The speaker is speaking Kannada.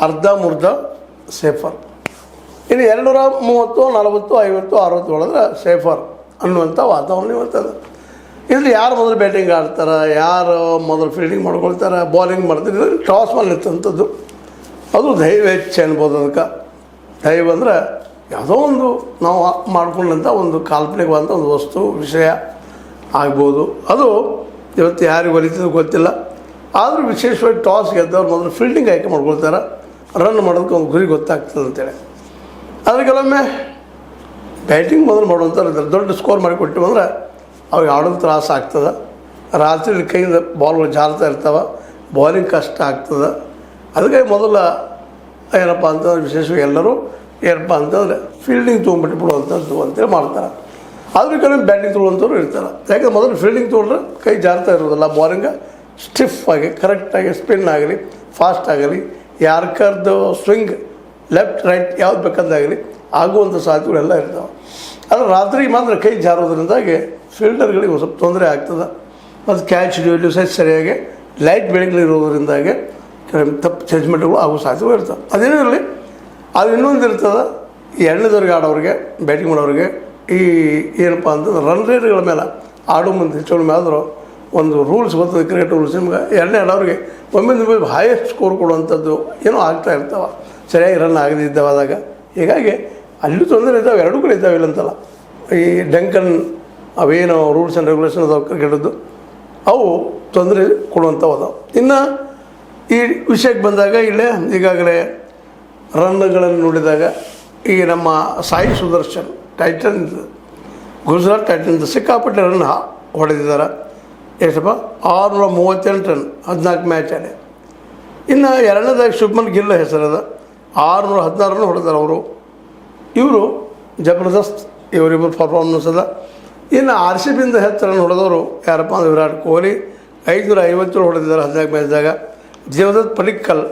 ಅರ್ಧಂಬರ್ಧ ಸೇಫರ್. ಇನ್ನು 230, 40, 50, 60 ಹೊಡೆದ್ರೆ ಸೇಫರ್ ಅನ್ನುವಂಥ ವಾತಾವರಣ ಇವತ್ತದ. ಇಲ್ಲಿ ಯಾರು ಮೊದಲು ಬ್ಯಾಟಿಂಗ್ ಆಡ್ತಾರೆ, ಯಾರು ಮೊದಲು ಫೀಲ್ಡಿಂಗ್ ಮಾಡ್ಕೊಳ್ತಾರೆ, ಬಾಲಿಂಗ್ ಮಾಡ್ತಾರೆ, ಟಾಸ್ ಮೇಲೆ ನಿಂತಂಥದ್ದು ಅದು ದೈವ ಹೆಚ್ಚು ಅನ್ಬೋದು. ಅದಕ್ಕೆ ದೈವ ಅಂದರೆ ಯಾವುದೋ ಒಂದು ನಾವು ಮಾಡ್ಕೊಂಡಂಥ ಒಂದು ಕಾಲ್ಪನಿಕವಾದಂಥ ಒಂದು ವಸ್ತು ವಿಷಯ ಆಗ್ಬೋದು. ಅದು ಇವತ್ತು ಯಾರಿಗೆ ಒಲಿತದ್ದು ಗೊತ್ತಿಲ್ಲ. ಆದರೂ ವಿಶೇಷವಾಗಿ ಟಾಸ್ ಗೆದ್ದವ್ರು ಮೊದಲು ಫೀಲ್ಡಿಂಗ್ ಆಯ್ಕೆ ಮಾಡ್ಕೊಳ್ತಾರೆ, ರನ್ ಮಾಡೋದಕ್ಕೆ ಒಂದು ಗುರಿ ಗೊತ್ತಾಗ್ತದೆ ಅಂತೇಳಿ. ಆದರೆ ಕೆಲವೊಮ್ಮೆ ಬ್ಯಾಟಿಂಗ್ ಮೊದಲು ಮಾಡುವಂಥವ್ರು ಇದ್ದಾರೆ, ದೊಡ್ಡ ಸ್ಕೋರ್ ಮಾಡಿಕೊಟ್ಟು ಬಂದರೆ ಅವ್ರಿಗೆ ಆಡೋದು ತ್ರಾಸ ಆಗ್ತದೆ. ರಾತ್ರಿ ಕೈಯಿಂದ ಬಾಲ್ಗಳು ಜಾರ್ತಾ ಇರ್ತಾವೆ, ಬಾಲಿಂಗ್ ಕಷ್ಟ ಆಗ್ತದೆ. ಅದಕ್ಕೆ ಮೊದಲ ಏನಪ್ಪ ಅಂತಂದ್ರೆ ವಿಶೇಷವಾಗಿ ಎಲ್ಲರೂ ಏನಪ್ಪ ಅಂತಂದರೆ ಫೀಲ್ಡಿಂಗ್ ತೊಗೊಂಡ್ಬಿಟ್ಟು ಬಿಡುವಂಥದ್ದು ಅಂತೇಳಿ ಮಾಡ್ತಾರೆ. ಆದರೂ ಕೆಲವೊಮ್ಮೆ ಬ್ಯಾಟಿಂಗ್ ತೊಗೊಳ್ಳೋಂಥವ್ರು ಇರ್ತಾರೆ. ಯಾಕಂದ್ರೆ ಮೊದಲು ಫೀಲ್ಡಿಂಗ್ ತೊಗೊಂಡ್ರೆ ಕೈ ಜಾರ್ತಾ ಇರೋದಿಲ್ಲ, ಬಾಲಿಂಗ ಸ್ಟಿಫ್ ಆಗಿ ಕರೆಕ್ಟಾಗಿ ಸ್ಪಿನ್ ಆಗಲಿ, ಫಾಸ್ಟ್ ಆಗಲಿ, ಯಾರ್ಕರ್ದು ಸ್ವಿಂಗ್ ಲೆಫ್ಟ್ ರೈಟ್ ಯಾವ್ದು ಬೇಕಾದಾಗಲಿ ಆಗುವಂಥ ಸಾಧ್ಯತೆಗಳೆಲ್ಲ ಇರ್ತಾವೆ. ಆದರೆ ರಾತ್ರಿಗೆ ಮಾತ್ರ ಕೈ ಜಾರೋದ್ರಿಂದಾಗಿ ಫೀಲ್ಡರ್ಗಳಿಗೆ ಒಂದು ಸ್ವಲ್ಪ ತೊಂದರೆ ಆಗ್ತದೆ. ಮತ್ತು ಕ್ಯಾಚ್ ಹಿಡಿಯೋದು ಸರಿಯಾಗಿ ಲೈಟ್ ಬೆಳಗ್ಲಿರೋದ್ರಿಂದಾಗಿ ತಪ್ಪು ಜಜ್ಮೆಂಟ್ಗಳು ಆಗೋ ಸಾಧ್ಯತೆಗಳು ಇರ್ತವೆ. ಅದೇನೇ ಇರಲಿ, ಅದು ಇನ್ನೊಂದು ಇರ್ತದೆ. ಈ ಎಣ್ಣೆದವ್ರಿಗೆ ಆಡೋರಿಗೆ, ಬ್ಯಾಟಿಂಗ್ ಮಾಡೋರಿಗೆ ಈ ಏನಪ್ಪ ಅಂತಂದ್ರೆ ರನ್ ರೇಟ್ಗಳ ಮೇಲೆ ಆಡೋ ಮುಂದೆ ಹೆಚ್ಚು ಆದರೂ ಒಂದು ರೂಲ್ಸ್ ಬರ್ತದೆ, ಕ್ರಿಕೆಟ್ ರೂಲ್ಸ್. ನಿಮ್ಗೆ ಎಣ್ಣೆ ಆಡೋರಿಗೆ ಒಮ್ಮೆ ಹೈಯೆಸ್ಟ್ ಸ್ಕೋರ್ ಕೊಡುವಂಥದ್ದು ಏನೋ ಆಗ್ತಾ ಇರ್ತಾವೆ, ಸರಿಯಾಗಿ ರನ್ ಆಗದಿದ್ದಾವಾಗ. ಹೀಗಾಗಿ ಅಲ್ಲೂ ತೊಂದರೆ ಇದ್ದಾವೆ, ಎರಡೂ ಕಡೆ ಇದ್ದಾವೆ, ಇಲ್ಲಂತಲ್ಲ. ಈ ಡಂಕನ್ ಅವೇನು ರೂಲ್ಸ್ ಆ್ಯಂಡ್ ರೆಗ್ಯುಲೇಷನ್ ಅದಾವೆ ಕ್ರಿಕೆಟದ್ದು, ಅವು ತೊಂದರೆ ಕೊಡುವಂಥವು ಅದಾವೆ. ಇನ್ನು ಈ ವಿಷಯಕ್ಕೆ ಬಂದಾಗ ಇಲ್ಲೇ ಈಗಾಗಲೇ ರನ್ಗಳನ್ನು ನೋಡಿದಾಗ ಈ ನಮ್ಮ ಸಾಯಿ ಸುದರ್ಶನ್ ಟೈಟನ್, ಗುಜರಾತ್ ಟೈಟನ್ಸ್ ಸಿಕ್ಕಾಪಟ್ಟೆ ರನ್ ಹೊಡೆದಿದ್ದಾರೆ. ಎಷ್ಟಪ್ಪ 638 ರನ್ 14 ಮ್ಯಾಚ್ ಆಡಿ. ಇನ್ನು ಎರಡನೇದಾಗಿ ಶುಭ್ಮನ್ ಗಿಲ್ ಹೆಸರದ 616 ರನ್ ಹೊಡೆದಾರೆ ಅವರು. ಇವರು ಜಬರ್ದಸ್ತ್ ಇವರಿಬ್ಬರು ಪರ್ಫಾರ್ಮೆನ್ಸ್ ಅದ. ಇನ್ನು RCBಯಿಂದ ಹೆಚ್ಚು ರನ್ ಹೊಡೆದವರು ಯಾರಪ್ಪ ಅಂದ್ರೆ ವಿರಾಟ್ ಕೊಹ್ಲಿ 557 ಹೊಡೆದಿದ್ದಾರೆ 14 ಮ್ಯಾಚ್ದಾಗ. ದೇವದತ್ ಪಡಿಕ್ಕಲ್